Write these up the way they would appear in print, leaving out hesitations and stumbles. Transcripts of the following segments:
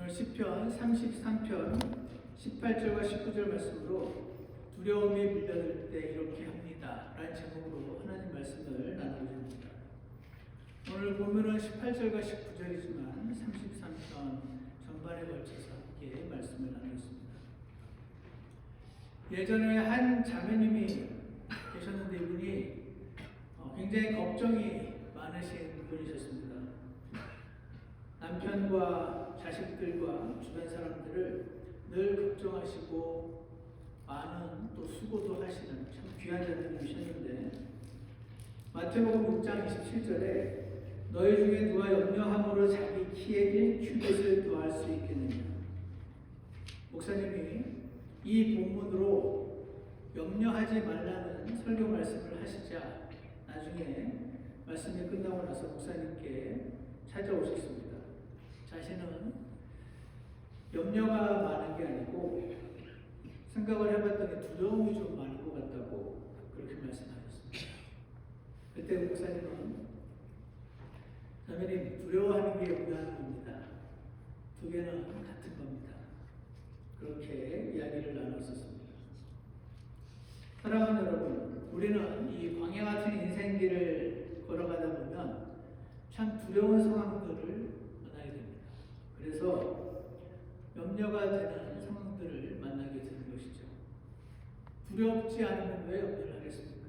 오늘 시편 33편 18절과 19절 말씀으로 두려움이 밀려들 때 이렇게 합니다 라는 제목으로 하나님 말씀을 나누고자 합니다. 오늘 본문은 18절과 19절이지만 33편 전반에 걸쳐서 함께 말씀을 나누겠습니다. 예전에 한 자매님이 계셨는데 이분이 굉장히 걱정이 많으신 분이셨습니다. 남편과 자식들과 주변 사람들을 늘 걱정하시고 많은 또 수고도 하시는 참 귀한 자매님이셨는데, 마태복음 6장 27절에 너희 중에 누가 염려함으로 자기 키에 1규빗을 더할 수 있겠느냐. 목사님이 이 본문으로 염려하지 말라는 설교 말씀을 하시자 나중에 말씀이 끝나고 나서 목사님께 찾아오셨습니다. 자신은 염려가 많은 게 아니고 생각을 해봤더니 두려움이 좀 많은 것 같다고 그렇게 말씀하셨습니다. 그때 목사님은 자매님, 두려워하는 게 염려하는 겁니다. 두 개는 같은 겁니다. 그렇게 이야기를 나눴었습니다. 사랑하는 여러분, 우리는 이 광야 같은 인생길을 걸어가다 보면 참 두려운 상황들을 만나게 됩니다. 그래서 염려가 되는 상황들을 만나게 되는 것이죠. 두렵지 않으면 왜 염려를 하겠습니까?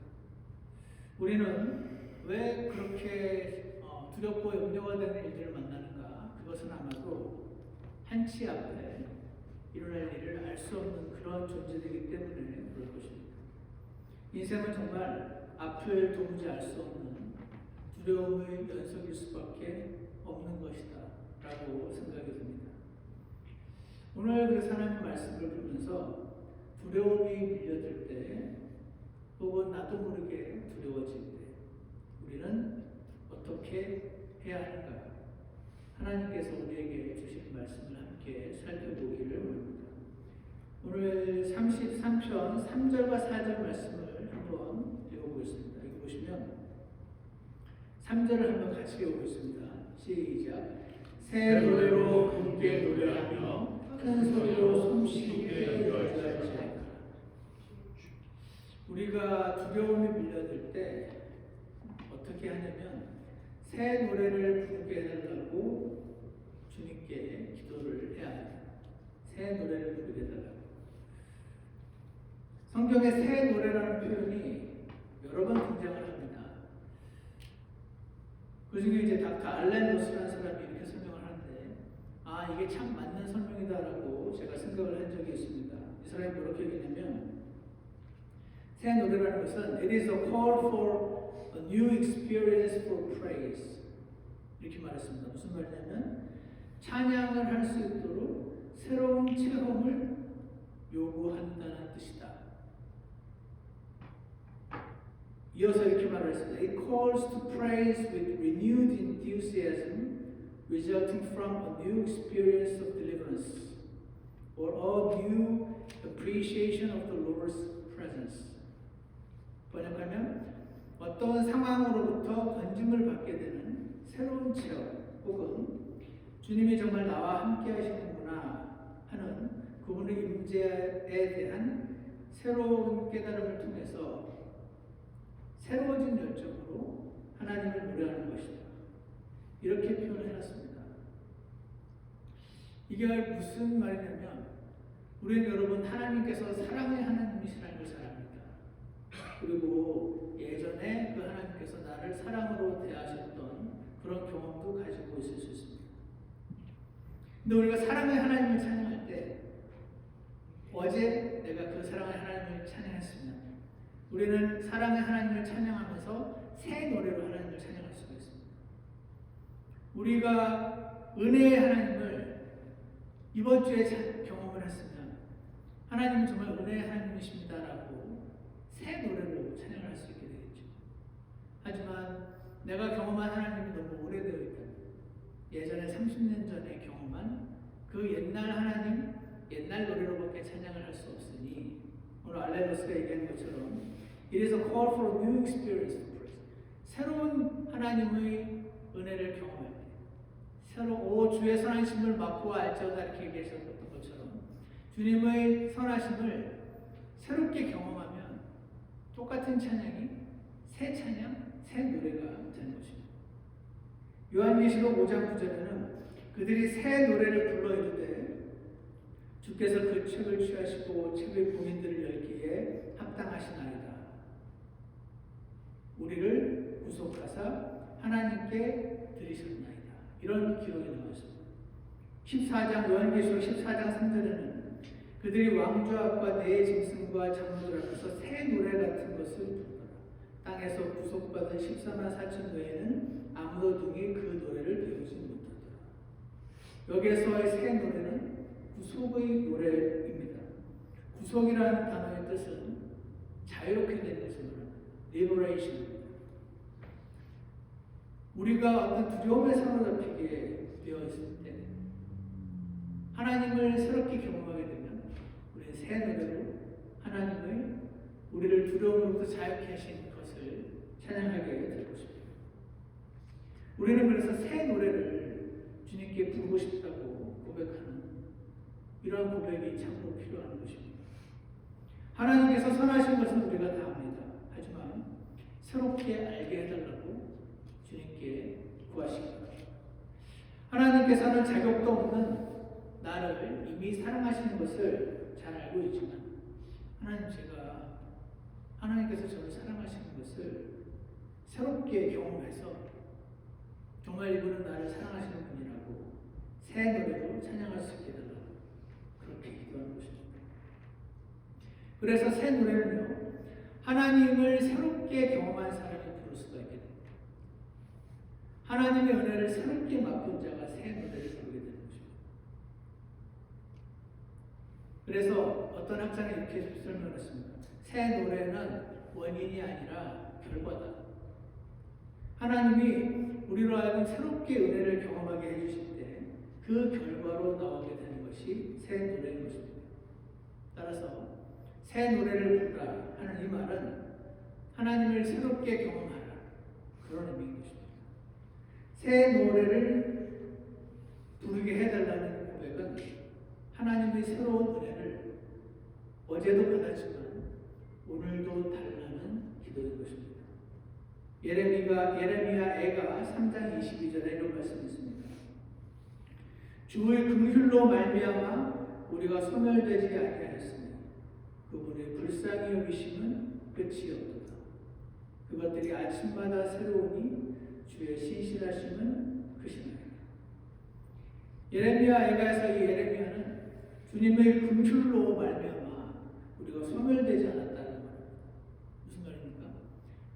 우리는 왜 그렇게 두렵고 염려가 되는 일들을 만나는가? 그것은 아마도 한치 앞에 일어날 일을 알 수 없는 그런 존재이기 때문에 그럴 것입니다. 인생은 정말 앞을 도무지 알 수 없는 두려움의 연속일 수밖에 없는 것이다 라고 생각이 듭니다. 오늘 그래서 하나님 말씀을 보면서 두려움이 밀려들 때 혹은 나도 모르게 두려워질 때 우리는 어떻게 해야 하는가? 하나님께서 우리에게 주신 말씀을 함께 살펴보기를 원합니다. 오늘 33편 3절과 4절 말씀을 한번 읽어보겠습니다. 여기 보시면 3절을 한번 같이 읽어보겠습니다. 시작. 새 노래로 함께 노래하며 큰 소리로 숨쉬게 연주할지어다. 우리가 두려움이 밀려들 때 어떻게 하냐면 새 노래를 부르게 해달라고 주님께 기도를 해야 합니다. 새 노래를 부르게 해달라고. 성경에 새 노래라는 표현이 여러 번 등장을 합니다. 그 중에 이제 닥터 알렌 로스라는 사람이 이렇게 설명을 하는데, 이게 참 맞는 설명이다라고 제가 생각을 한 적이 있습니다. 이 사람이 뭐렇게 얘기냐면, 새 노래라는 것은 it is a call for a new experience for praise 이렇게 말했습니다. 무슨 말이냐면 찬양을 할 수 있도록 새로운 체험을 요구한다는 뜻이다. 이어서 이렇게 말을 했습니다. It calls to praise with renewed enthusiasm resulting from a new experience of deliverance or a new appreciation of the Lord's presence. 번역하면 어떤 상황으로부터 건짐을 받게 되는 새로운 체험 혹은 주님이 정말 나와 함께 하시는구나 하는 그분의 임재에 대한 새로운 깨달음을 통해서 새로워진 열정으로 하나님을 노래하는 것이다. 이렇게 표현을 해놨습니다. 이게 무슨 말이냐면 우리는 여러분 하나님께서 사랑의 하나님이시라는 것을 압니다. 그리고 예전에 그 하나님께서 나를 사랑으로 대하셨던 그런 경험도 가지고 있을 수 있습니다. 근데 우리가 사랑의 하나님을 찬양할 때 어제 내가 그 사랑의 하나님을 찬양했으면 우리는 사랑의 하나님을 찬양하면서 새 노래로 하나님을 찬양할 수가 있습니다. 우리가 은혜의 하나님을 이번 주에 경험을 했으면 하나님은 정말 은혜의 하나님이십니다라고 새 노래로 찬양을 할 수 있게 되겠죠. 하지만 내가 경험한 하나님이 너무 오래되어 있다. 예전에 30년 전에 경험한 그 옛날 하나님, 옛날 노래로밖에 찬양을 할 수 없으니 오늘 알레로스가 얘기한 것처럼 It is a call for a new experience of praise. 새로운 하나님의 은혜를 경험할 때 새로 주의 선하심을 맛보아 알자다 이렇게 얘기하셨던 것처럼 주님의 선하심을 새롭게 경험하면 똑같은 찬양이 새 찬양, 새 노래가 되는 것입니다. 요한계시록 5장 9절에는 그들이 새 노래를 불러 이르되 주께서 그 책을 취하시고 책의 봉인들을 열기에 합당하시나이다. 우리를 구속하사 하나님께 드리셨나이다. 이런 기록이 나왔습니다. 14장 요한계시록 14장 3절에는 그들이 왕좌 앞과 내 짐승과 장로들 앞에서 새 노래 같은 것을 부르더라. 땅에서 구속받은 14만 4천 외에는 아무도 등이 그 노래를 배우지 못하더라. 여기에서의 새 노래는 구속의 노래입니다. 구속이라는 단어의 뜻은 자유롭게 되는 것을 말합니다. liberation. 우리가 어떤 두려움에 사로잡히게 되어 있을 때 하나님을 새롭게 경험하게 되면 우리는 새 노래로 하나님의 우리를 두려움으로부터 자유케 하신 것을 찬양하게 될 것입니다. 우리는 그래서 새 노래를 주님께 부르고 싶다고 고백하는 이러한 고백이 참으로 필요한 것입니다. 하나님께서 선하신 것은 우리가 다 압니다. 하지만 새롭게 알게 해달라고 주님께 구하시기 바랍니다. 하나님께서는 자격도 없는 나를 이미 사랑하시는 것을 잘 알고 있지만 하나님께서 저를 사랑하시는 것을 새롭게 경험해서 정말 이분은 나를 사랑하시는 분이라고 새 노래로 찬양할 수 있게 해달라고 그렇게 기도하는 것입니다. 그래서 새 노래는요, 하나님을 새롭게 경험한 사람이 부를 수가 있게 됩니다. 하나님의 은혜를 새롭게 맛본 자가 새 노래를 부르게 되는 것입니다. 그래서 어떤 학자는 이렇게 설명했습니다. 새 노래는 원인이 아니라 결과다. 하나님이 우리로 하여금 새롭게 은혜를 경험하게 해주실 때 그 결과로 나오게 되는 것이 새 노래인 것입니다. 따라서 새 노래를 부르라 하는 이 말은 하나님을 새롭게 경험하라 그런 의미인 것입니다. 새 노래를 부르게 해달라는 고백은 하나님의 새로운 은혜를 어제도 받았지만 오늘도 달라는 기도인 것입니다. 예레미야 애가 3장 22절에 이런 말씀이 있습니다. 주의 긍휼로 말미암아 우리가 소멸되지 아니하였으니 그분의 불쌍히 여기심은 끝이 없도다. 그것들이 아침마다 새로우니 주의 신실하심은 크시나이다. 예레미야 애가에서 이 예레미야는 주님의 긍휼로 말미암아 우리가 소멸되지 않았다는 말입니다. 무슨 말입니까?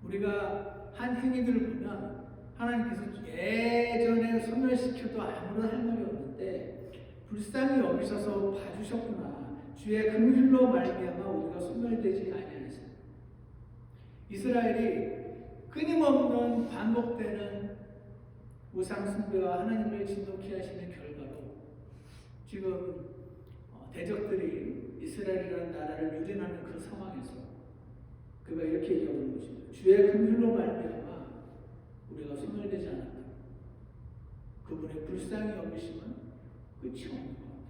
우리가 한 행위들을 보면 하나님께서 예전에 소멸시켜도 아무런 할 말이 없는데 불쌍히 여기셔서 봐주셨구나. 주의 긍휼로 말미암아 우리가 소멸되지 아니하였습니다. 이스라엘이 끊임없는 반복되는 우상 숭배와 하나님을 진노케 하시는 결과로 지금 대적들이 이스라엘이라는 나라를 유린하는 그 상황에서 그가 이렇게 얘기하고 있는 것입니다. 주의 긍휼로 말미암아 우리가 소멸되지 않았다. 그분의 불쌍히 여기심은 끝이 없는 것 같아요.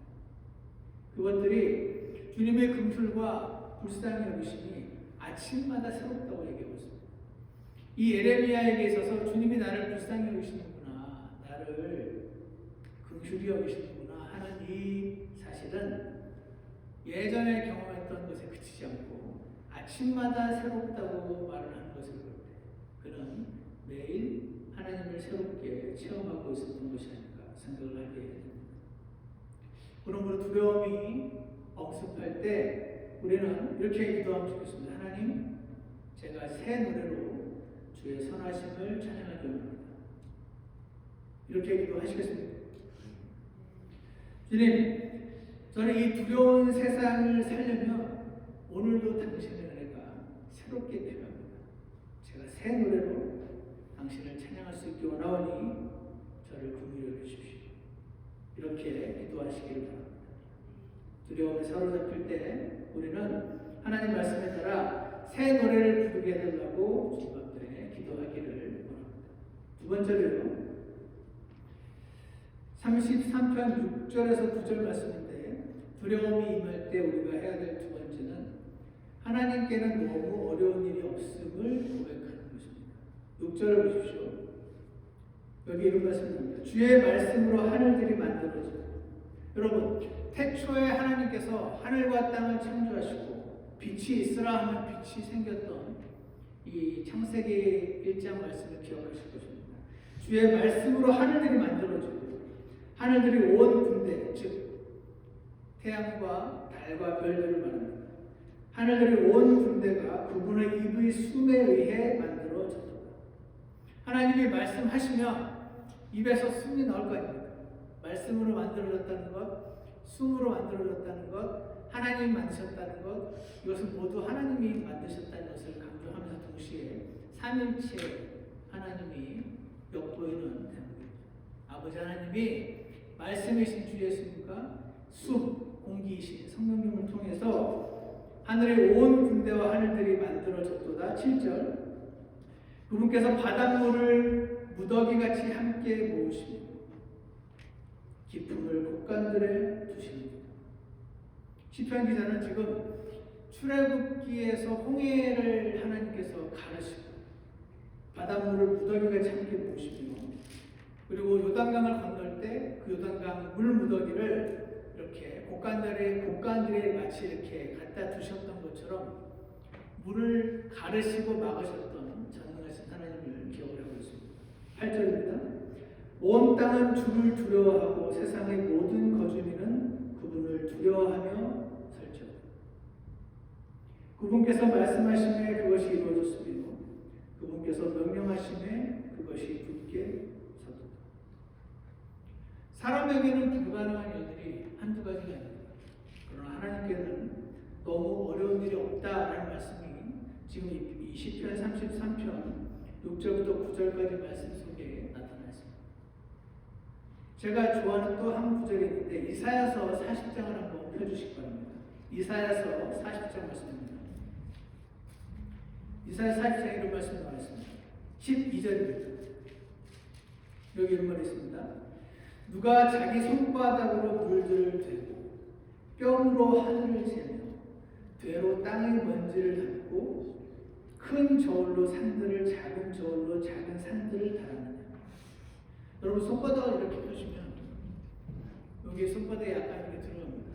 그것들이 주님의 긍휼과 불쌍히 여기심이 아침마다 새롭다고 얘기하고 있습니다. 이 예레미야에게 있어서 주님이 나를 불쌍히 여기시는구나, 나를 긍휼히 여기시는구나 하는 이 사실은 예전에 경험했던 것에 그치지 않고 아침마다 새롭다고 말을 하는 것을 볼 때 그는 매일 하나님을 새롭게 체험하고 있었던 것이 아닐까 생각을 하게 됩니다. 그러므로 두려움이 엄습할 때 우리는 이렇게 기도하면 좋겠습니다. 하나님, 제가 새 노래로 주의 선하심을 찬양하기 원합니다. 이렇게 기도하시겠습니다. 주님, 저는 이 두려운 세상을 살려면 오늘도 당신의 은혜가 새롭게 필요합니다. 제가 새 노래로 당신을 찬양할 수 있게 원하오니 저를 긍휼히 여기십시오. 이렇게 기도하시기를 바랍니다. 두려움에 사로잡힐 때 우리는 하나님 말씀에 따라 새 노래를 부르게 해달라고 주님 앞에 기도하기를 원합니다. 두 번째로요, 33편 6절에서 9절 말씀인데, 두려움이 임할 때 우리가 해야 될 두 번째는 하나님께는 너무 어려운 일이 없음을 고백하는 것입니다. 6절을 보십시오. 여기 이런 말씀입니다. 주의 말씀으로 하늘들이 만들어져. 여러분, 태초에 하나님께서 하늘과 땅을 창조하시고 빛이 있으라 하면 빛이 생겼던 이 창세기 1장 말씀을 기억하실 것입니다. 주의 말씀으로 하늘들이 만들어지고 하늘들이 온 군대, 즉 태양과 달과 별들을 말합니다. 하늘들이 온 군대가 그분의 입의 숨에 의해 만들어졌다. 하나님이 말씀하시면 입에서 숨이 나올 거 아닙니까? 말씀으로 만들어졌다는 것, 숨으로 만들어졌다는 것, 하나님이 만드셨다는 것, 이것은 모두 하나님이 만드셨다는 것을 강조하면서 동시에 삼일체 하나님이 엿보이는 대목입니다. 아버지 하나님이 말씀이신 주 예수님과 숨, 공기이신 성령님을 통해서 하늘의 온 군대와 하늘들이 만들어졌도다. 7절, 그분께서 바닷물을 무더기같이 함께 모으시며 깊음을 곳간들에 두십니다. 시편 기자는 지금 출애굽기에서 홍해를 하나님께서 가르시고 바닷물을 무더기같이 함께 모으시며, 그리고 요단강을 건널 때 그 요단강 물 무더기를 이렇게 곳간들에 마치 이렇게 갖다 두셨던 것처럼 물을 가르시고 막으셨던 전능하신 하나님을 기억을 하고 있습니다. 8절입니다. 온 땅은 주를 두려워하고 세상의 모든 거주민은 그분을 두려워하며 설지어다. 그분께서 말씀하심에 그것이 이루어졌으며 그분께서 명령하심에 그것이 굳게 섰다. 사람에게는 불가능한 일들이 한두 가지가 아닙니다. 그러나 하나님께는 너무 어려운 일이 없다라는 말씀이 지금 이 시편 33편 6절부터 9절까지 말씀 속에 나타나 있습니다. 제가 좋아하는 또 한 구절이 있는데 이사야서 40장을 한번 펴주시기 바랍니다. 이사야서 40장 말씀입니다. 이사야 40장에 이런 말씀이 나와 있습니다. 12절입니다. 여기 이런 말이 있습니다. 누가 자기 손바닥으로 물들을 대고 뼘으로 하늘을 재며 되로 땅의 먼지를 닦고 큰 저울로 산들을 작은 저울로 작은 산들을 달았느냐. 여러분 손바닥을 이렇게 펴시면 여기에 손바닥에 약간 이렇게 들어갑니다.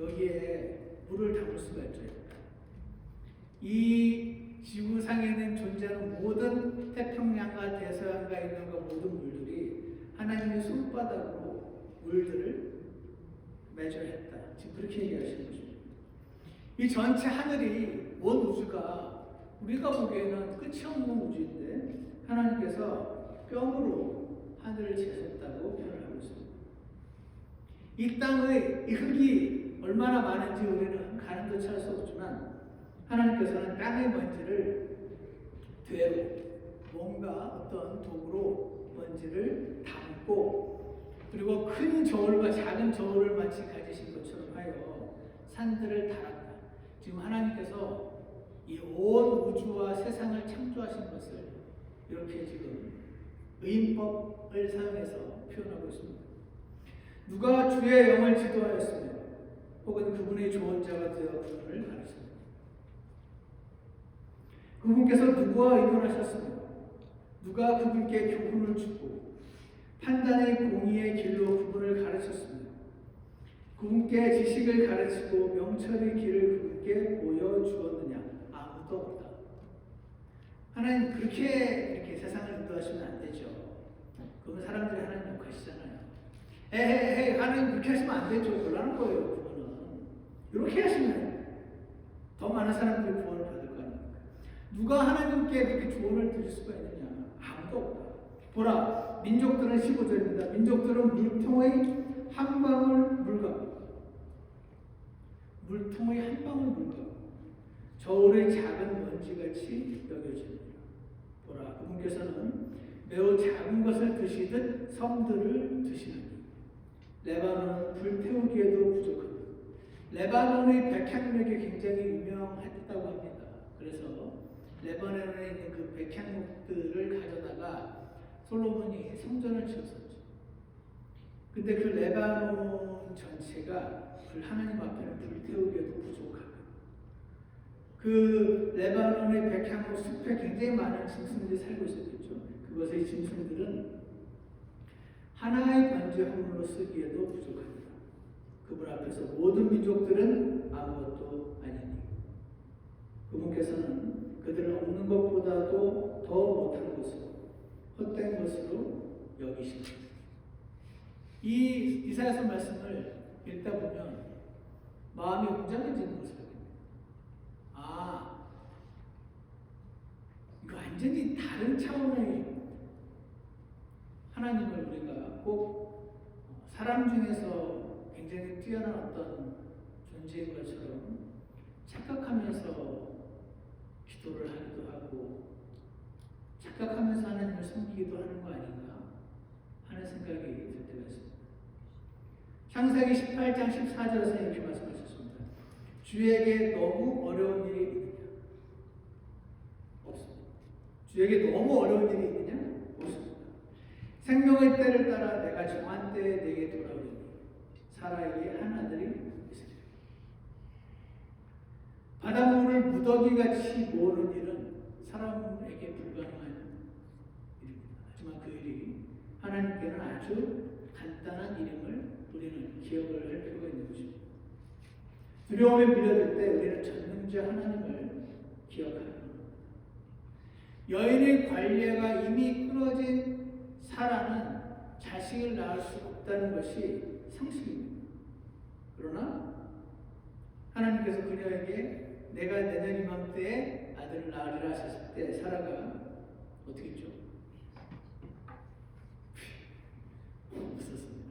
여기에 물을 담을 수가 있죠. 이 지구상에는 존재하는 모든 태평양과 대서양과 있는 모든 물들이 하나님의 손바닥으로 물들을 매절했다. 지금 그렇게 얘기하시는 것입니다. 이 전체 하늘이 온 우주가 우리가 보기에는 끝이 없는 우주인데 하나님께서 뼘으로 하늘을 재셨다고 표현을 하고 있습니다. 이 땅의 이 흙이 얼마나 많은지 우리는 가늠도 찰 수 없지만 하나님께서는 땅의 먼지를 되로 뭔가 어떤 도구로 먼지를 담고 그리고 큰 저울과 작은 저울을 마치 가지신 것처럼 하여 산들을 달았다. 지금 하나님께서 이 온 우주와 세상을 창조하신 것을 이렇게 지금 의인법을 사용해서 표현하고 있습니다. 누가 주의 영을 지도하였으며 혹은 그분의 조언자가 되어 그분을 가르쳤습니다. 그분께서 누구와 의논하셨으며 누가 그분께 교훈을 주고 판단의 공의의 길로 그분을 가르쳤으며 그분께 지식을 가르치고 명철의 길을 그분께 보여주었느냐. 아무도 없다. 하나님 그렇게 이렇게 세상을 인도하시면 안 되죠. 그건 사람들이 하나님 욕하시잖아요. 에헤헤 하나님 그렇게 하시면 안 되죠. 그러는 거예요. 그거는 이렇게 하시면 더 많은 사람들이 구원을 받을 거 아닙니까? 누가 하나님께 그렇게 조언을 드릴 수가 있느냐. 아무도 없다. 보라 민족들은 15절입니다. 민족들은 물통의 한 방울 물과 물통의 한 방울 물과 저울의 작은 먼지같이 여겨집니다. 보라 그분께서는 매우 작은 것을 드시듯 섬들을 드시느니 레바논은 불태우기에도 부족합니다. 레바논의 백향목이 굉장히 유명했다고 합니다. 그래서 레바논에 있는 그 백향목들을 가져다가 솔로몬이 성전을 지었었죠. 근데 그 레바논 전체가 하나님 앞에는 불태우기에도 부족하고, 그 레바논의 백향목 숲에 굉장히 많은 짐승들이 살고 있었겠죠. 그것의 짐승들은 하나의 번제 헌물로 쓰기에도 부족합니다. 그분 앞에서 모든 민족들은 아무것도 아니니 그분께서는 그들을 없는 것보다도 더 못한 것으로, 헛된 것으로 여기십니다. 이 이사야서 말씀을 읽다 보면 마음이 웅장해지는 것을 아, 이거 완전히 다른 차원의 하나님을 우리가 꼭 사람 중에서 굉장히 뛰어난 어떤 존재인 것처럼 착각하면서 기도를 하기도 하고 착각하면서 하나님을 섬기기도 하는 거 아닌가 하는 생각이 들 때가 있습니다. 창세기 18장 14절에서 이렇게 말씀하셨습니다. 주에게 너무 어려운 일이 있느냐? 없습니다. 주에게 너무 어려운 일이 있느냐? 없습니다. 생명의 때를 따라 내가 정한 때에 내게 돌아오리니 사라에게 한 아들이 있으리라. 바닷물을 무더기같이 모으는 일은 사람에게 불가능한 일입니다. 하지만 그 일이 하나님께는 아주 간단한 일임을 우리는 기억을 할 필요가 있는 것입니다. 두려움에 밀려들 때 우리는 전능자 하나님을 기억하는 겁니다. 여인의 관례가 이미 끊어진 사라는 자식을 낳을 수 없다는 것이 상식입니다. 그러나 하나님께서 그녀에게 내가 내년 이맘때에 아들을 낳으리라 하셨을 때 사라가 어떻게 했죠? 웃었습니다.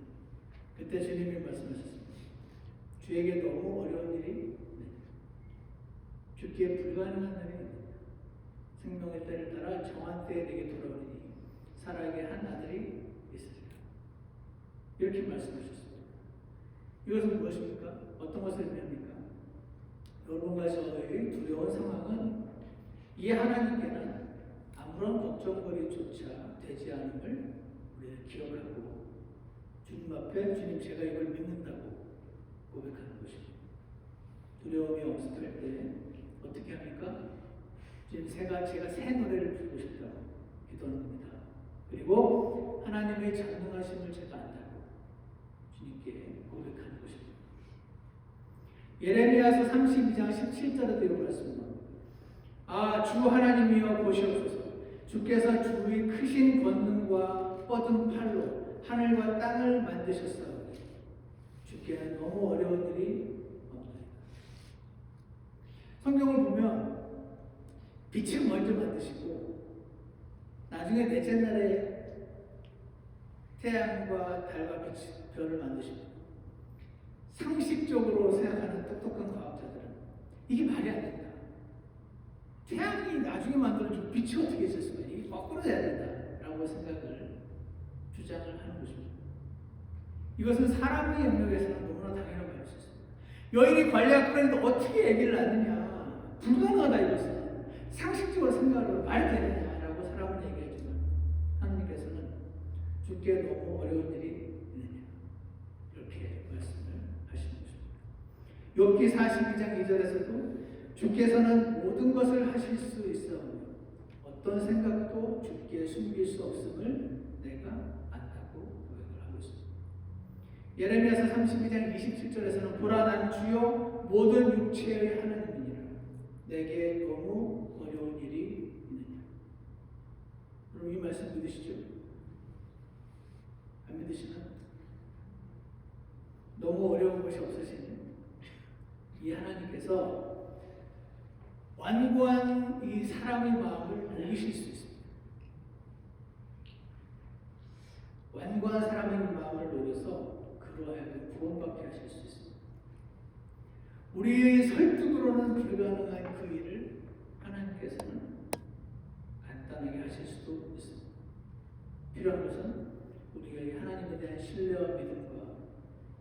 그때 주님이 말씀하셨습니다. 주에게 너무 어려운 일이 주께 불가능한 날이 있느냐? 생명의 때를 따라 정한 때에 내게 돌아오리니 사라에게 한 아들이 있으리라. 이렇게 말씀하셨습니다. 이것은 무엇입니까? 어떤 것을 의미합니까? 여러분과 저의 두려운 상황은 이 하나님께는 아무런 걱정거리조차 되지 않음을 우리는 기억하고 주님 앞에 주님 제가 이걸 믿는다고 고백하는 것입니다. 두려움이 엄습할 때 어떻게 합니까? 주님 제가 새 노래를 부르고 싶다고 기도하는 겁니다. 그리고 하나님의 전능하심을 제가 안다고 주님께 고백하는 것입니다. 예레미야서 32장 17절에도 이렇게 말씀합니다. 아, 주 하나님이여 보시옵소서. 주께서 주의 크신 권능과 뻗은 팔로 하늘과 땅을 만드셨사오니 주께는 너무 어려운 일이 없나이다. 성경을 보면 빛을 먼저 만드시고 나중에 넷째 날에 태양과 달과 별을 만드십니다. 상식적으로 생각하는 똑똑한 과학자들은 이게 말이 안 된다. 태양이 나중에 만들어진 빛이 어떻게 있을 수가 있냐. 이게 거꾸로 돼야 된다라고 생각을 주장을 하는 것입니다. 이것은 사람의 영역에서는 너무나 당연한 말일 수 있습니다. 여인이 관리학 그런데 어떻게 아기를 낳느냐. 불가능하다 이것은. 상식적으로 생각을 말이 되느냐라고 사람은 얘기하지만 하나님께서는 주께 너무 어려운 일이 있느냐 이렇게 말씀을 하시는 것입니다. 욥기 42장 2절에서도 주께서는 모든 것을 하실 수 있사오며 어떤 생각도 주께 숨길 수 없음을 내가 안다고 고백을 하고 있습니다. 예레미야서 32장 27절에서는 보라 난 주여 모든 육체의 하나님이니라 내게 너무 어려운 일이 있느냐. 그럼 이 말씀 믿으시죠? 안 믿으시나? 너무 어려운 것이 없으신 이 하나님께서 완고한 이 사람의 마음을 녹이실 수 있습니다. 완고한 사람의 마음을 녹여서 그로 하여금 구원받게 하실 수 있습니다. 우리의 설득으로는 불가능한 그 일을 하나님께서는 간단하게 하실 수도 있습니다. 필요한 것은 우리가 하나님에 대한 신뢰와 믿음과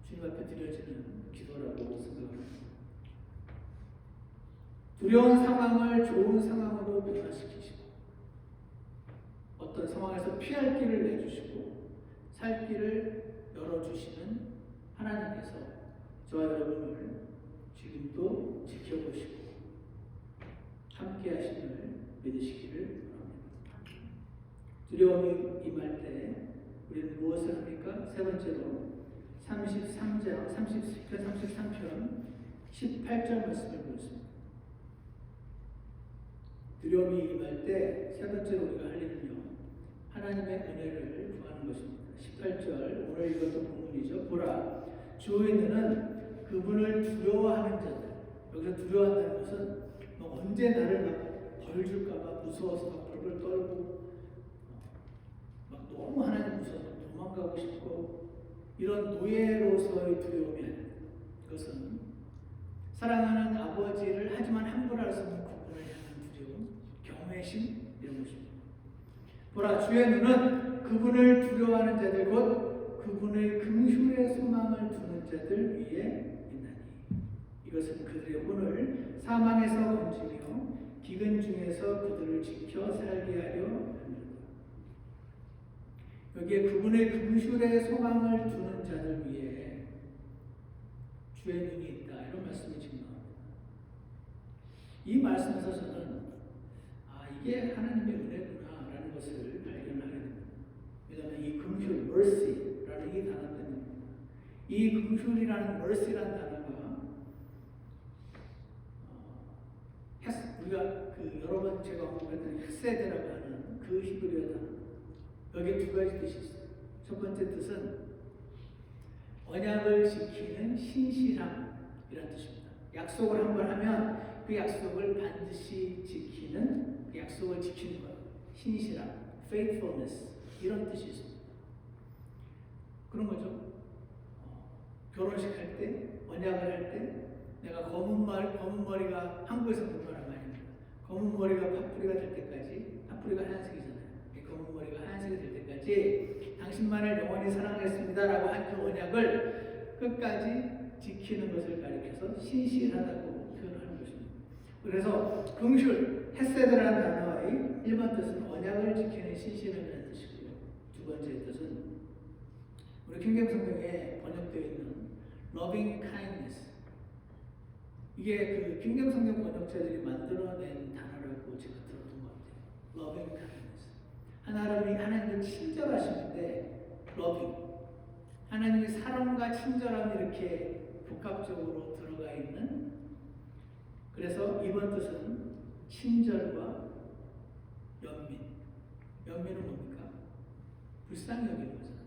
주님 앞에 드려지는 기도라고 생각합니다. 두려운 상황을 좋은 상황으로 변화시키시고 어떤 상황에서 피할 길을 내주시고 살 길을 열어주시는 하나님께서 저와 여러분을 지금도 지켜보시고 함께 하심을 믿으시기를 바랍니다. 두려움이 임할 때 우리는 무엇을 합니까? 세 번째로 33편 18절 말씀을 보겠습니다. 두려움이 임할 때 세 번째로 우리가 할 일은요, 하나님의 은혜를 구하는 것입니다. 18절 오늘 읽었던 본문이죠. 보라, 주의 너는 그분을 두려워하는 자들. 여기서 두려워한다는 것은 언제 나를 막 벌 줄까봐 무서워서 막 벌벌 떨고 막 너무 하나님 무서워서 도망가고 싶고 이런 노예로서의 두려움이 아닙니다. 그것은 사랑하는 아버지를 하지만 함부로 할 수 없는 그분을 향한 두려움, 경외심 이런 것입니다. 보라, 주의 눈은 그분을 두려워하는 자들 곧 그분의 긍휼의 소망을 두는 자들 위에 있나니 이것은 그들의 혼을 사망에서 건지며 기근 중에서 그들을 지켜 살게 하려 합니다. 여기에 그분의 긍휼의 소망을 두는 자들 위에 주의 눈이 있다 이런 말씀이 지금 나옵니다. 이 말씀에서 저는 이게 하나님의 은혜구나라는 것을 발견하게 됩니다. 왜냐하면 이 긍휼, mercy라는 이 단어 때문입니다. 이 긍휼이라는 mercy라는 단어가 우리가 여러 번 제가 언급했던 헤세드라고 하는 그 히브리어 단어, 여기에 두 가지 뜻이 있어요. 첫 번째 뜻은 언약을 지키는 신실함이라는 뜻입니다. 약속을 한 번 하면 그 약속을 반드시 지키는, 그 약속을 지키는 것, 신실함, faithfulness 이런 뜻이 있습니다. 그런 거죠. 결혼식 할 때, 언약을 할 때 내가 검은 머리가 한국에서 본 말은 아닙니다. 검은 머리가 파뿌리가 될 때까지, 파뿌리가 하얀색이잖아요. 검은 머리가 하얀색이 될 때까지 당신만을 영원히 사랑하겠습니다라고 한 그 언약을 끝까지 지키는 것을 가리켜서 신실하다고 표현하는 것입니다. 그래서 긍휼, 헤세드라는 단어의 일반 뜻은 언약을 지키는 신실함이라는 뜻이고요. 두 번째 뜻은 우리 킹잼 성경에 번역되어 있는 loving kindness, 이게 그 킹잼 성경 번역자들이 만들어낸 단어라고 제가 들었던 것 같아요. loving kindness. 하나님은 친절하시는데 loving, 하나님의 사랑과 친절함이 이렇게 복합적으로 들어가 있는, 그래서 이번 뜻은 친절과 연민. 연민은 뭡니까? 불쌍히 여기는 거잖아요.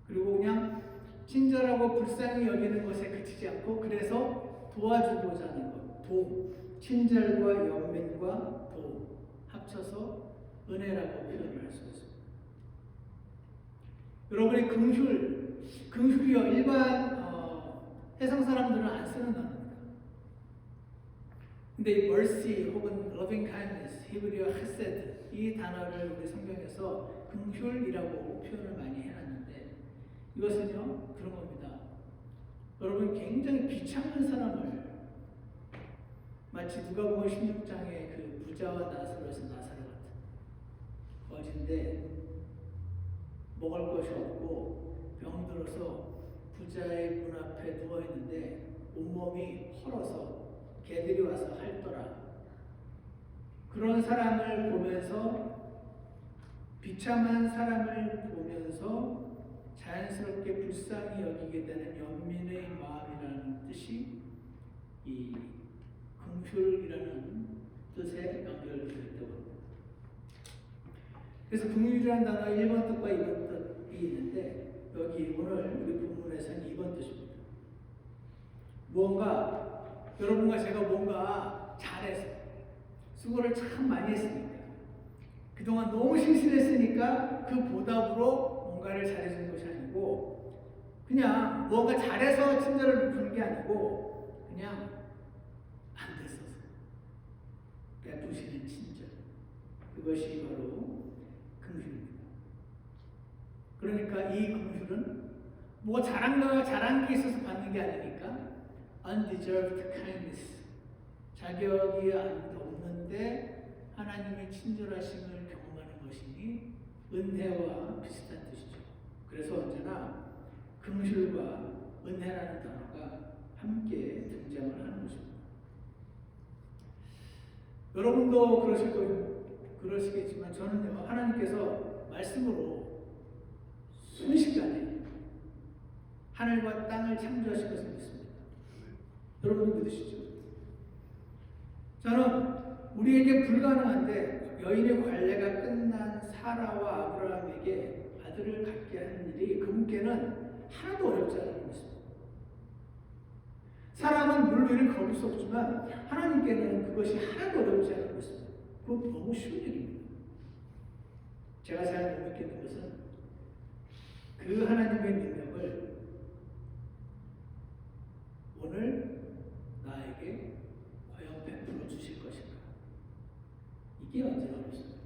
그리고 그냥 친절하고 불쌍히 여기는 것에 그치지 않고 그래서 도와주고자 하는 것, 도움, 친절과 연민과 도움 합쳐서 은혜라고 표현을 할 수 있습니다. 여러분이 긍휼이요, 일반 세상 사람들은 안 쓰는 단어입니다. 근데 이 mercy 혹은 loving kindness, 히브리어 헤세드, 이 단어를 우리 성경에서 긍휼이라고 표현을 많이 해놨는데 이것은요 그런 겁니다. 여러분 굉장히 비참한 사람을, 마치 누가복음 16장의 그 부자와 나사로에서 나사로 같은 거지인데 먹을 것이 없고 병들어서 부자의 문 앞에 누워 있는데 온몸이 헐어서 개들이 와서 핥더라. 그런 사람을 보면서, 비참한 사람을 보면서 자연스럽게 불쌍히 여기게 되는 연민의 마음이라는 뜻이 이 긍휼이라는 뜻에 연결되어 있다고 합니다. 그래서 긍휼이라는 단어의 1번 뜻과 2번 뜻이 있는데 여기 오늘 우리 본문에서는 2번 뜻입니다. 여러분과 제가 뭔가 잘해서 수고를 참 많이 했으니까, 그동안 너무 신실했으니까 그 보답으로 뭔가를 잘해주는 것이 아니고, 그냥 뭔가 잘해서 친절을 베푸는 게 아니고 그냥 안 됐어서 베푸시는 친절, 그것이 바로 긍휼입니다. 그러니까 이 긍휼은 뭐 잘한 게 있어서 받는 게 아니니까 undeserved kindness, 자격이 없는데 하나님의 친절하심을 경험하는 것이니 은혜와 비슷한 뜻이죠. 그래서 언제나 긍휼과 은혜라는 단어가 함께 등장을 하는 것입니다. 여러분도 그러시겠지만 저는요, 하나님께서 말씀으로 순식간에 하늘과 땅을 창조하신 것을 믿습니다. 여러분도 믿으시죠? 저는 우리에게 불가능한데 여인의 관례가 끝난 사라와 아브라함에게 아들을 갖게 하는 일이 그분께는 하나도 어렵지 않은 것입니다. 사람은 물 위를 걸을 수 없지만 하나님께는 그것이 하나도 어렵지 않은 것입니다. 그건 너무 쉬운 일입니다. 제가 잘 못 믿겠는 것은 그 하나님의 능력을 오늘 나에게 과연 베풀어 주실 것인가? 이게 언제나 어렵습니다.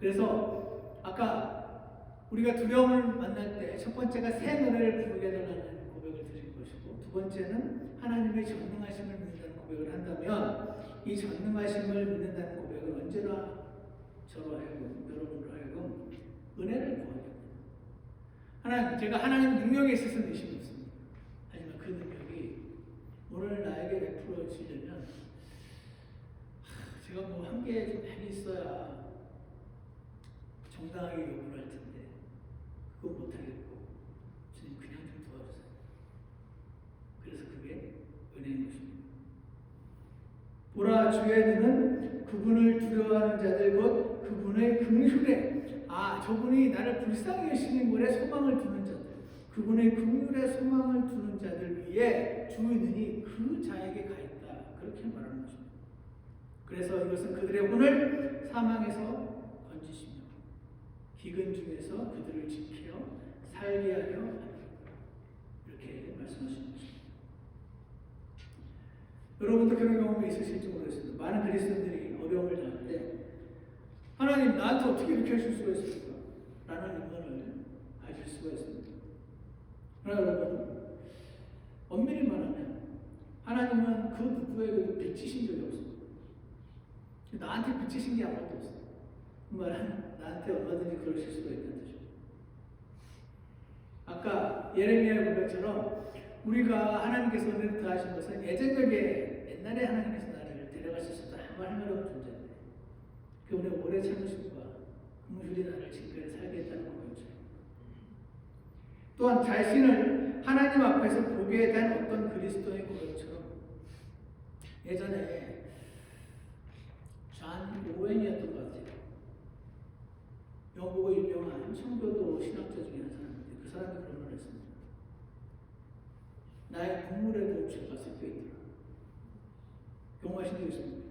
그래서 아까 우리가 두려움을 만날 때 첫 번째가 새 노래를 부르게 해달라는 고백을 드린 것이고, 두 번째는 하나님의 전능하심을 믿는다는 고백을 한다면, 이 전능하심을 믿는다는 고백은 언제나 저로 하여금, 여러분으로 하여금 은혜를 구하게 됩니다. 제가 하나님 능력에 있어서 의심이 없습니다. 하지만 그 능력이 오늘 나에게 베풀어지려면 제가 뭐 한 개 좀 많이 있어야 정당하게 요구를 할 텐데 그거 못하겠고 주님 그냥 좀 도와주세요. 그래서 그게 은혜인 것입니다. 보라, 주의 눈은 그분을 두려워하는 자들 곧 그분의 긍휼에, 저분이 나를 불쌍히 여기시는 분에 소망을 두는 자들, 그분의 긍휼에 소망을 두는 자들 위에 주의 눈이 그 자에게 가 있다, 그렇게 말하는 것입니다. 그래서 이것은 그들의 혼을 사망에서 건지시며 기근 중에서 그들을 지켜 살게 하려 합니다. 이렇게 말씀하시는 것입니다. 여러분도 그런 경험이 있으실지 모르겠습니다. 많은 그리스도인들이 어려움을 당할 때 하나님 나한테 어떻게 이렇게 하실 수가 있습니까? 라는 의문을 가질 수가 있습니다. 그러나 여러분, 엄밀히 말하면 하나님은 그 누구에게도 빚지신 적이 없습니다. 나한테 빚지신 게 아무것도 없어요. 그 말은 나한테 얼마든지 그러실 수가 있다는 뜻이죠. 아까 예레미야의 고백처럼 우리가 하나님께서 은혜를 더하신 것은 옛날에 하나님께서 나를 데려가셨을 때 아무 할 말 없는 존재인데 그분의 오래 참으심과 긍휼이 나를 지금까지 살게 했다는 고백이죠. 또한 자신을 하나님 앞에서 보게 된 어떤 그리스도의 고백처럼 예전에 존 오웬이었던 것 같아요. 영국의 유명한 청교도 신학자 중에 한 사람인데 그 사람이 그런 말을 했습니다. 나의 눈물에도 죄가 섞여 있더라. 경험하신 적 있습니까?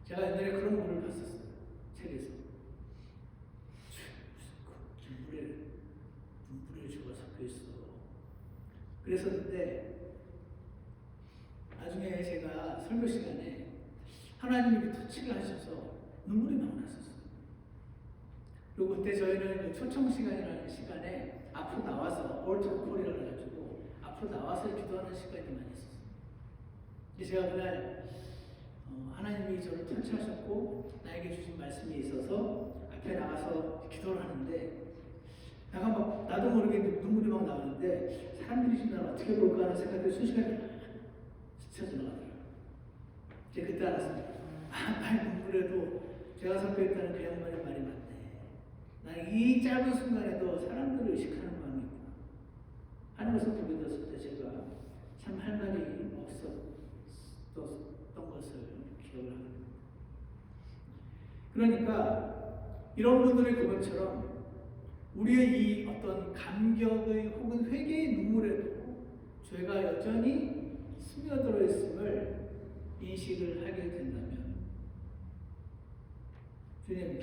제가 옛날에 그런 글을 봤었어요. 책에서. 눈물에 죄가 섞여 있어. 그랬었는데 나중에 제가 설교 시간에 하나님이 터치를 하셔서 눈물이 막 났었어요. 그리고 그때 저희는 초청 시간이라는 시간에 앞으로 나와서 올터 콜이라 해가지고 앞으로 나와서 기도하는 시간이 많이 있었어요. 근데 제가 그날 하나님이 저를 터치하셨고 나에게 주신 말씀이 있어서 앞에 나가서 기도를 하는데 약간 막 나도 모르게 눈물이 막 나오는데 사람들이 지금 나를 어떻게 볼까 하는 생각에 순식간에 스쳐 지나가더라고요. 제가 그때 알았습니다. 나의 눈물에도 죄가 섞여 있다는 그 양반의 말이 맞네. 나는 이 짧은 순간에도 사람들을 의식하는 마음이 있구나 하는 것을 보게 되었을 때 제가 참 할 말이 없었던 것을 기억을 합니다. 그러니까 이런 분들의 고백처럼 우리의 이 어떤 감격의 혹은 회개의 눈물에도 죄가 여전히 스며들어 있음을 인식을 하게 된다면 주님,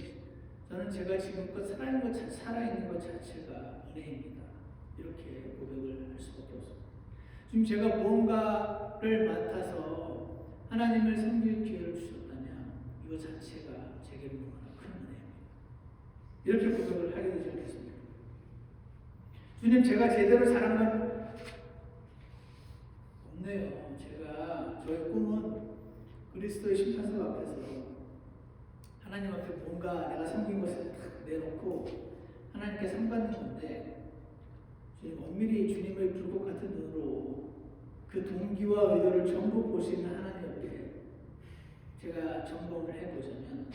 저는 제가 지금껏 살아있는 것 자체가 은혜입니다. 이렇게 고백을 할 수밖에 없습니다. 지금 제가 무언가를 맡아서 하나님을 섬길 기회를 주셨다면 이거 자체가 제게는 너무나 큰 은혜입니다. 이렇게 고백을 하게 되지 않겠습니까? 주님, 제가 제대로 살아간 건 없네요. 저의 꿈은 그리스도의 심판석 앞에서 하나님 앞에 뭔가 내가 섬긴 것을 탁 내놓고 하나님께 상 받는 건데 주님 엄밀히 주님의 불꽃 같은 눈으로 그 동기와 의도를 전부 보시는 하나님 앞에 제가 점검을 해보자면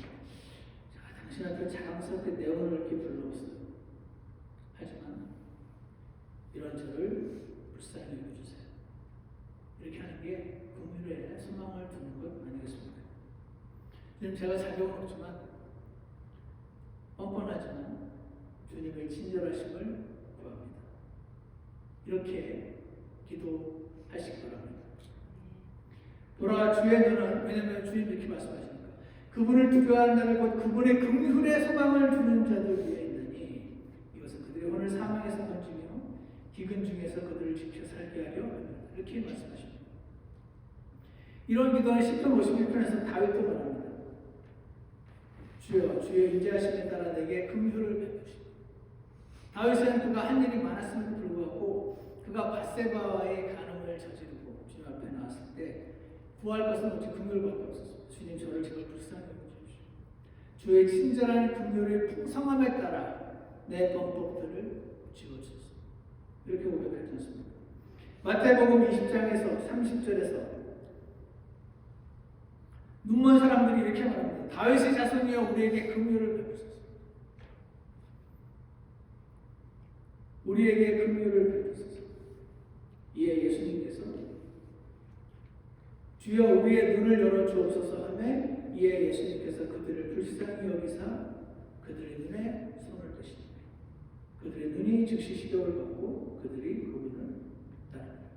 당신 앞에 자랑스럽게 내어놓을 게 별로 없어요. 하지만 이런 저를 불쌍히 여겨주세요. 이렇게 하는 게 긍휼에 소망을 두는 것 아니겠습니까? 지금 제가 자격은 없지만 뻔뻔하지만 주님의 친절하심을 구합니다. 이렇게 기도하시기 바랍니다. 돌아와 주의 눈은, 왜냐하면 주님 이렇게 말씀하시니까 그분을 두려워하는 자들 곧 그분의 긍휼의 소망을 두는 자들 위에 있나니 이것은 그들의 혼을 사망에서 건지며 기근 중에서 그들을 지켜 살게 하려 합니다. 이렇게 말씀하십니다. 이런 기도는 시편 51편에서 다윗도 말합니다. 주여 주의 인자하심에 따라 내게 긍휼을 베푸시오. 다윗은 그가 한 일이 많았음에도 불구하고 그가 밧세바와의 간음을 저지르고 주님 앞에 나왔을 때 구할 것은 오직 긍휼밖에 없었습니다. 주님 저를 제발 불쌍히 여겨주십시오. 주의 친절한 긍휼의 풍성함에 따라 내 범법들을 지워주소서. 이렇게 고백하지 않습니까? 마태복음 20장에서 30절에서 눈먼 사람들이 이렇게 말합니다. 다윗의 자손이여 우리에게 긍휼을 베푸소서. 우리에게 긍휼을 베푸소서. 이에 예수님께서 주여 우리의 눈을 열어 주옵소서 하매 이에 예수님께서 그들을 불쌍히 여기사 그들의 눈에 손을 대시니 그들의 눈이 즉시 시력을 받고 그들이 그분을 따릅니다.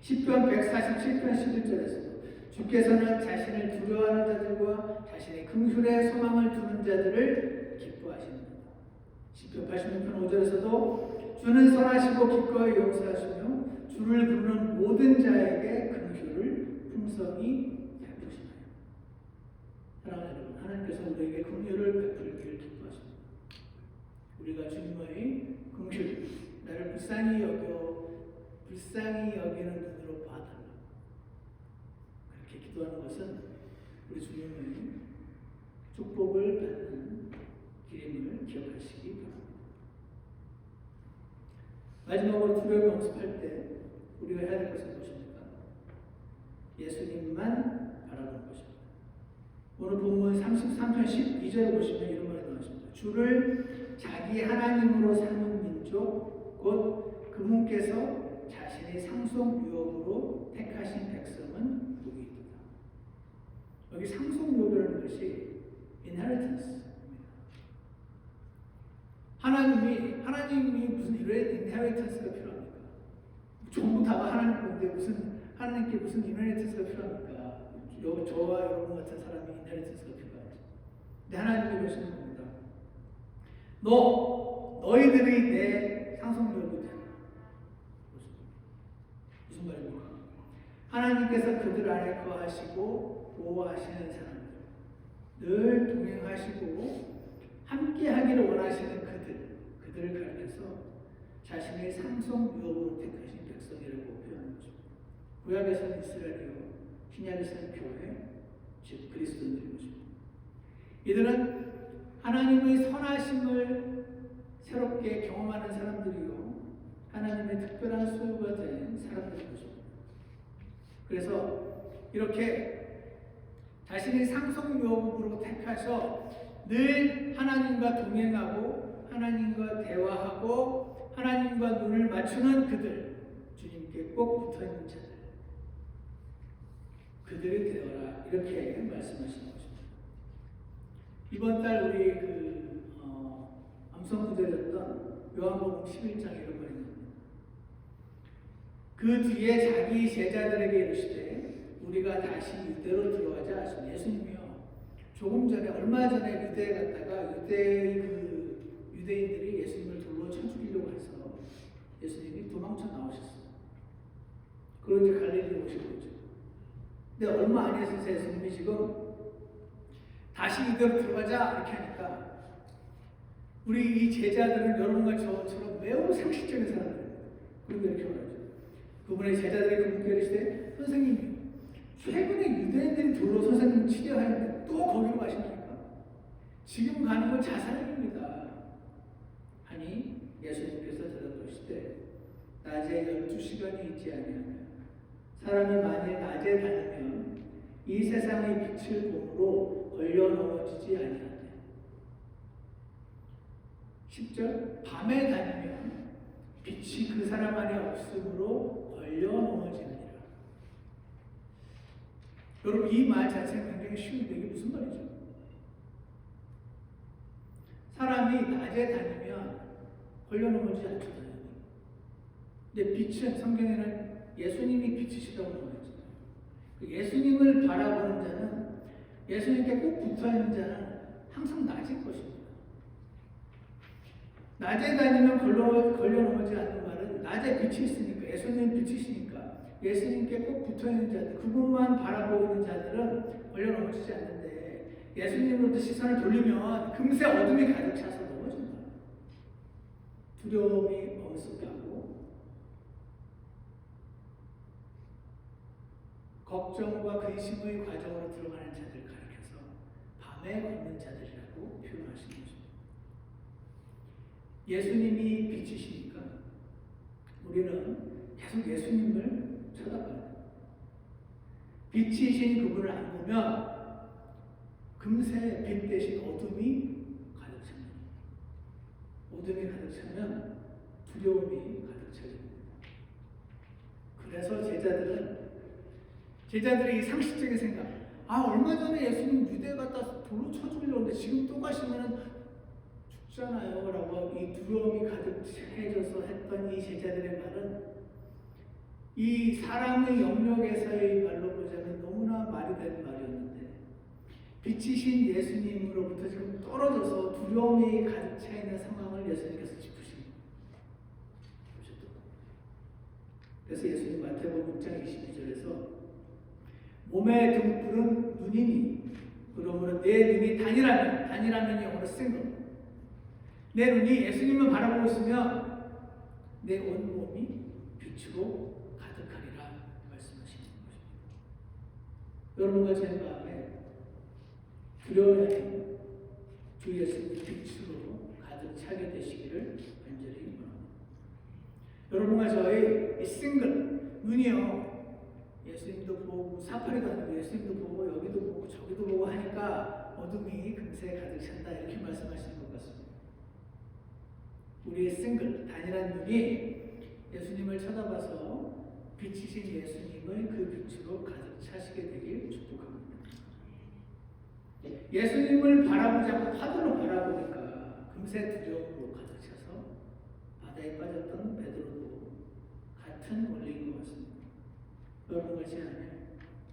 시편 147편 11절에서 주께서는 자신을 두려워하는 자들과 자신의 긍휼의 소망을 두는 자들을 기뻐하십니다. 시편 86편 5절에서도 주는 선하시고 기꺼이 용서하시며 주를 부르는 모든 자에게 긍휼을 풍성히 베푸시나요. 사랑하는 여러분, 하나님께서 우리에게 긍휼을 베풀기를 기뻐하십니다. 우리가 주님의 긍휼, 나를 불쌍히 여기는 눈으로 봐달라. 그렇게 기도하는 것은 우리 주님의 축복을 받는 길임을 기억하시기 바랍니다. 마지막으로 두려움을 연습할 때 우리가 해야 될 것은 무엇입니까? 예수님만 바라보는 것입니다. 오늘 본문 33편 12절을 보시면 이런 말이 나왔습니다. 주를 자기 하나님으로 삼은 민족 곧 그분께서 자신의 상속 유업으로 택하신 백성은 복이 있도다. 여기 상속 유업이라는 것이 inheritance입니다. 하나님이 무슨 이런 inheritance가 필요합니까? 전부 다가 하나님 건데 무슨 하나님께 무슨 inheritance가 필요합니까? 저와 여러분 같은 사람이 inheritance가 필요하죠. 근데 하나님이 그러시는 겁니다. 너희들이 내 상속유업이 되라. 무슨 말입니까? 하나님께서 그들 안에 거하시고 보호하시는 사람들, 늘 동행하시고 함께 하기를 원하시는 그들을 가리켜서 자신의 상속유업으로 택하신 백성이라고 표현한 것입니다. 구약에서는 이스라엘이요, 신약에서는 교회, 즉 그리스도인들인 것입니다. 이들은 하나님의 선하심을 새롭게 경험하는 사람들이요, 하나님의 특별한 소유가 된 사람들인 것입니다. 그래서 이렇게 자신의 상속유업으로 택하셔 늘 하나님과 동행하고 하나님과 대화하고 하나님과 눈을 맞추는 그들, 주님께 꼭 붙어있는 자들, 그들이 되어라, 이렇게 말씀하시는 것입니다. 이번 달 우리 암송구절이었던 요한복음 11장 이런 말이 나옵니다. 그 뒤에 자기 제자들에게 이르시되 우리가 다시 유대로 들어가자 하시니, 예수님이요 조금 전에 얼마 전에 유대에 갔다가 유대인들이 예수님을 돌로 쳐 죽이려고 해서 예수님이 도망쳐 나오셨어요. 그리고 이제 갈릴리로 오신 거죠. 근데 얼마 안 해서 예수님이 지금 다시 유대로 들어가자 이렇게 하니까 우리 이 제자들은 여러분과 저처럼 매우 상식적인 사람들입니다. 그런데 이렇게 말하죠. 그분의 제자들이 그분께 이르시되 선생님이요, 최근에 유대인들이 돌로 선생님 치려하는데 또 거기로 가십니까? 지금 가는 건 자살입니다. 하니 예수님께서 대답하시되 낮에 12시간이 있지 아니하며 사람이 만일 낮에 다니면 이 세상의 빛을 봄으로 걸려 넘어지지 아니하되 10절 밤에 다니면 빛이 그 사람 안에 없으므로 걸려 넘어지느니라. 여러분 이 말 자체는 굉장히 쉬운데 이게 무슨 말이죠? 사람이 낮에 다니면 걸려 넘어지지 않잖아요. 근데 빛은 성경에는 예수님이 빛이시라고 말했잖아요. 예수님을 바라보는 자는 예수님께 꼭 붙어있는 자는 항상 낮일 것입니다. 낮에 다니면 걸려 넘어지지 않는 말은 낮에 빛이 있으니까 예수님 빛이시니까 예수님께 꼭 붙어있는 자들 그분만 바라보고 있는 자들은 걸려 넘어지지 않는데 예수님으로부터 시선을 돌리면 금세 어둠이 가득 차서 넘어진다. 두려움이 엄습하고 걱정과 근심의 과정으로 들어가는 자들을 가리켜서 밤에 걷는 자들이라고 표현하시는 것입니다. 예수님이 빛이시니까 우리는 계속 예수님을 쳐다봐야 돼요. 빛이신 그분을 안 보면 금세 빛 대신 어둠이 가득 찹니다. 어둠이 가득 차면 두려움이 가득 차집니다. 그래서 제자들의 이 상식적인 생각, 얼마 전에 예수님 유대 갔다 돌로 쳐주려는데 지금 또 가시면 죽잖아요 라고 이 두려움이 가득해져서 했던 이 제자들의 말은 이 사람의 영역에서의 말로 보자면 너무나 말이 되는 말이었는데 빛이신 예수님으로부터 지금 떨어져서 두려움이 가득 차 있는 상황을 예수님께서 짚으십니다. 그래서 예수님 마태복음 6장 22절에서 몸의 등불은 눈이니 그러므로 내 눈이 단이라면 영어로 single 내 눈이 예수님을 바라보고 있으면 내 온몸이 빛으로 가득하리라 말씀하시는 것입니다. 여러분과 제 마음에 두려움이 아닌 주 예수님의 빛으로 가득 차게 되시기를 간절히 원합니다. 여러분과 저의 이 싱글 눈이요 예수님도 보고 사파리도 아니고 예수님도 보고 여기도 보고 저기도 보고 하니까 어둠이 금세 가득 찬다 이렇게 말씀하시는 것 같습니다. 우리의 싱글 단일한 눈이 예수님을 쳐다봐서 빛이신 예수님의 그 빛으로 가득 차시게 되길 축복합니다. 예수님을 바라보지 않고 하늘로 바라보니까 금세 두려움으로 가득 차서 바다에 빠졌던 베드로도 같은 원리인 것 같습니다. 여러분 같이 안에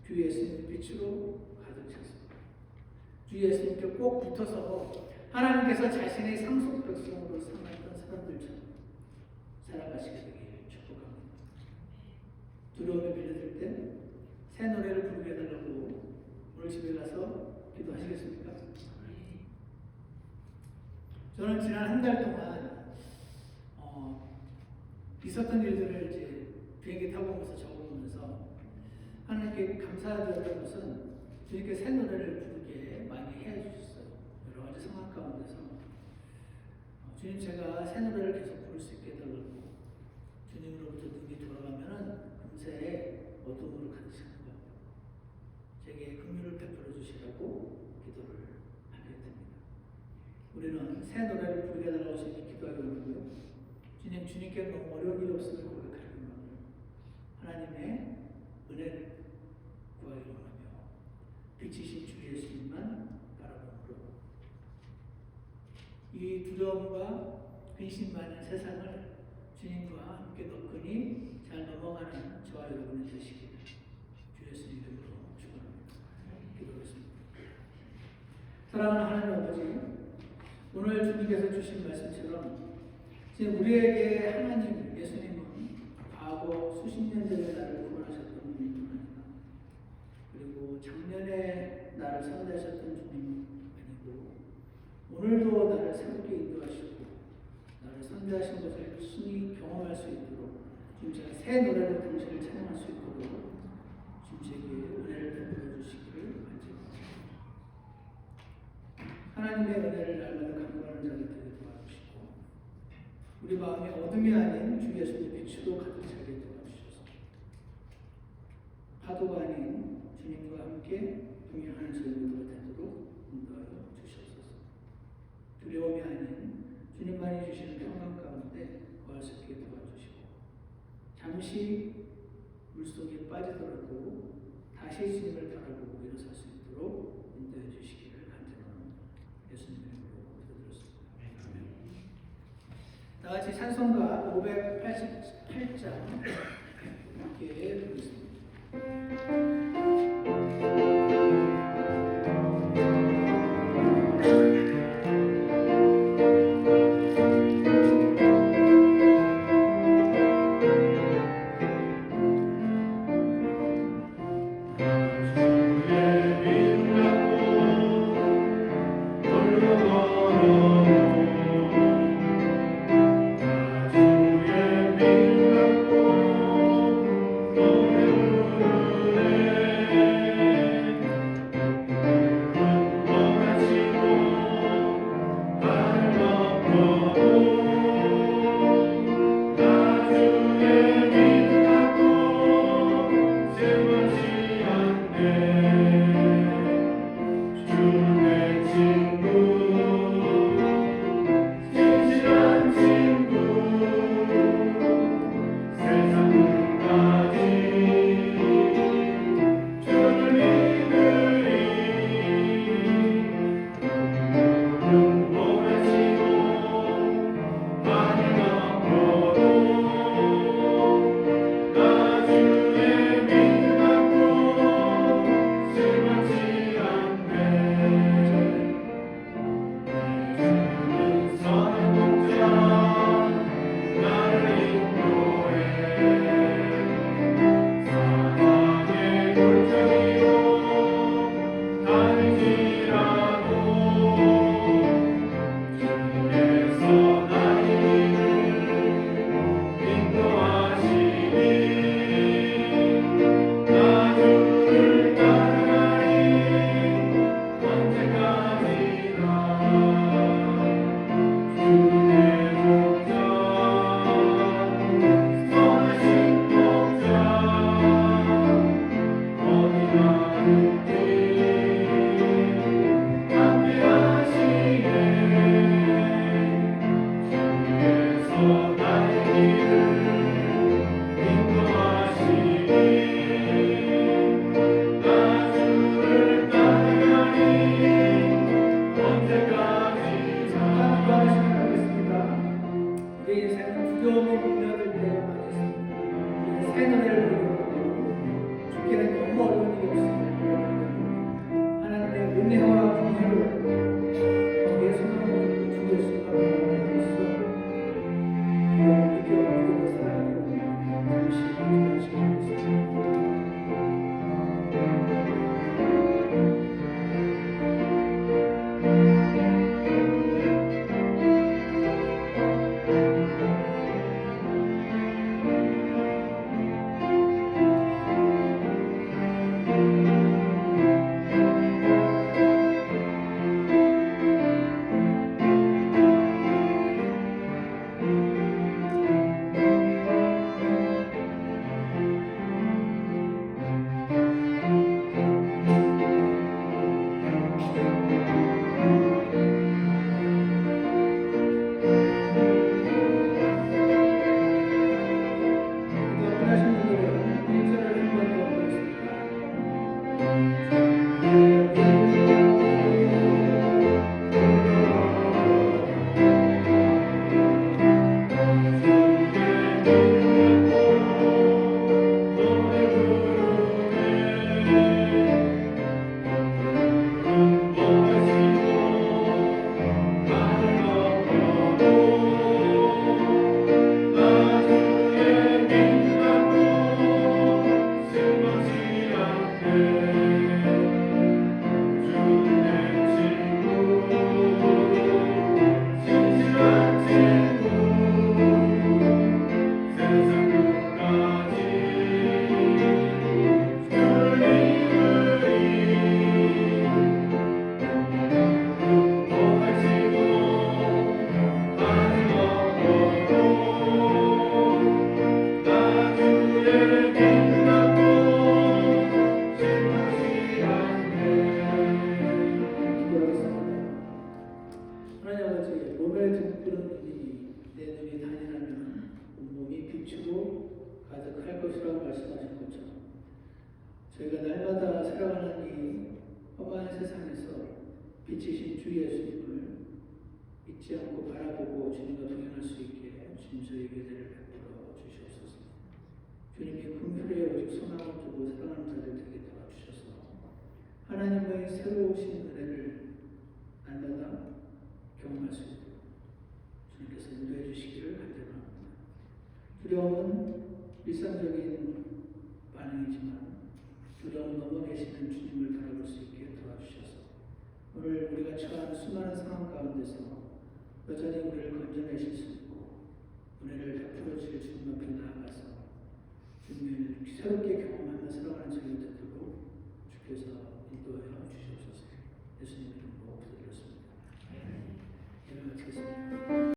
주 예수님의 빛으로 가득 차서 주 예수님께 꼭 붙어서 하나님께서 자신의 상속 백성으로 삼았던 사람들처럼 살아가시게 되기를 축복합니다. 두려움이 밀려들 때 새 노래를 부르게 해달라고 오늘 집에 가서 기도하시겠습니까? 저는 지난 한 달 동안 있었던 일들을 이제 비행기 타고 오면서 적어보면서 하나님께 감사드렸던 것은 주님께 새 노래를 부르게 많이 해주셨어요. 여러 가지 상황 가운데서 주님 제가 새 노래를 계속 부를 수 있게 해달라고 주님으로부터 눈이 돌아가면은 금세 어둠으로 가득 차는 겁니다. 제게 긍휼을 베풀어 주시라고 기도를 하게 됩니다. 우리는 새 노래를 부르게 해달라고 주님께 기도하기 원하고요. 주님께 너무 어려운 일이 없음을 고백하기 원하고요. 하나님의 은혜를 구하기 원하며 빛이신 주 예수님만 바라보므로 이 두려움과 근심 많은 세상을 주님과 함께 너끈히 잘 넘어가는 저와 여러분이 되시기를 주 예수님 이름으로 축원합니다. 기도하겠습니다. 사랑하는 하나님 아버지, 오늘 주님께서 주신 말씀처럼 지금 우리에게 하나님 예수님은 과거 수십 년 전에 나를 구원하셨던 분이 아니라 그리고 작년에 나를 선대하셨던 주님 아니고 오늘도 나를 새롭게 인도하시고 나를 선대하신 것을 순히 경험할 수 있도록 지금 제가 새 노래로 당신을 찬양할 수 있도록 지금 제게 은혜를 베풀어 주시기를 간절합니다. 하나님의 은혜를 날마다 간구하는 자들 되게 도와주시고 우리 마음에 어둠이 아닌 주 예수님의 빛으로 가득 차게 도와주셔서 파도가 아닌 주님과 함께 동행하는 저희들이 되도록 인도하여 주시옵소서. 두려움이 아닌 주님만이 주시는 평안 가운데 거할 수 있게 도와주시고 잠시 물속에 빠지더라도 다시 주님을 바라보고 일어설 수 있도록 인도해 주시기를 간절히 예수님의 이름으로 기도드렸습니다. 다 같이 찬송가 588장 함께 부르겠습니다. 주 예수님을 잊지 않고 바라보고 주님과 동행할 수 있게 주님 저에게 은혜를 베풀어 주시옵소서. 주님이 긍휼에 오직 소망을 두고 사랑하는 자들 되게 도와주셔서 하나님의 새로우신 은혜를 날마다 경험할 수 있도록 주님께서 인도해 주시기를 간절합니다. 두려움은 일상적인 반응이지만 두려움 넘어 계시는 주님을 바라볼 수 있게 도와주셔서 오늘 우리가 처한 수많은 상황 가운데서 여전히 우리를 건져내실 수 있고 은혜를 베풀어 주실 주님 앞에 나아가서 주님을 새롭게 경험하며 살아가는 저희들